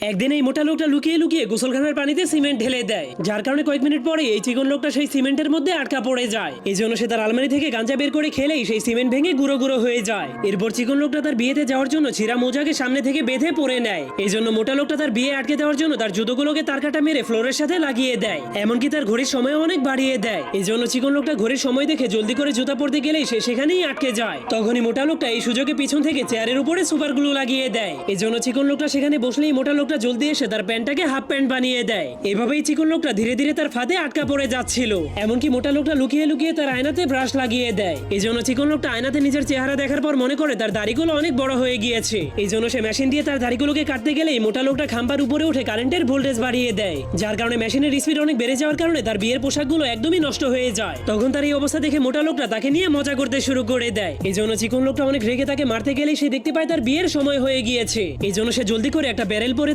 একদিন এই মোটা লোকটা লুকিয়ে লুকিয়ে গোসলখানার পানিতে সিমেন্ট ঢেলে দেয়, যার কারণে কয়েক মিনিট পরে এই চিকন লোকটা সেই সিমেন্টের মধ্যে আটকা পড়ে যায়। এই জন্য সে তার আলমারি থেকে গাঁজা বের করে খেলেই সেই সিমেন্ট ভেঙে গুঁড়ো গুঁড়ো হয়ে যায়। এরপর চিকন লোকটা তার বিয়েতে যাওয়ার জন্য ছিঁড়া মোজাকে সামনে থেকে বেঁধে পরে নেয়। এই জন্য মোটা লোকটা তার বিয়ে আটকে দেওয়ার জন্য তার জুতোগুলোকে তার কাটা মেরে ফ্লোরের সাথে লাগিয়ে দেয়, এমনকি তার ঘড়ির সময় অনেক বাড়িয়ে দেয়। এই জন্য চিকন লোকটা ঘড়ির সময় দেখে জলদি করে জুতা পরতে গেলেই সে সেখানেই আটকে যায়। তখনই মোটা লোকটা এই সুযোগে পিছন থেকে চেয়ারের উপরে সুপার গ্লু লাগিয়ে দেয়। এই জন্য চিকন লোকটা সেখানে বসলেই মোটা লোকটা জলদি এসে তার প্যান্টটাকে হাফ প্যান্ট বানিয়ে দেয়। এভাবেই চিকন লোকটা ধীরে ধীরে তার ফাঁদে আটকা পড়ে যাচ্ছিল। এমনকি মোটা লোকটা লুকিয়ে লুকিয়ে তার আয়নাতে ব্রাশ লাগিয়ে দেয়। এই জন্য চিকন লোকটা আয়নাতে নিজের চেহারা দেখার পর মনে করে তার দাড়িগুলো অনেক বড় হয়ে গিয়েছে। এই জন্য সে মেশিন দিয়ে তার দাড়িগুলোকে কাটতে গেলেই মোটা লোকটা খাম্বার উপরে উঠে কারেন্টের ভোল্টেজ বাড়িয়ে দেয়, যার কারণে মেশিনের স্পিড অনেক বেড়ে যাওয়ার কারণে তার বিয়ের পোশাকগুলো একদমই নষ্ট হয়ে যায়। তখন তার এই অবস্থা দেখে মোটা লোকটা তাকে নিয়ে মজা করতে শুরু করে দেয়। এই জন্য চিকন লোকটা অনেক রেগে তাকে মারতে গেলেই সে দেখতে পায় তার বিয়ের সময় হয়ে গিয়েছে। এই জন্য সে জলদি করে একটা ব্যারেল পরে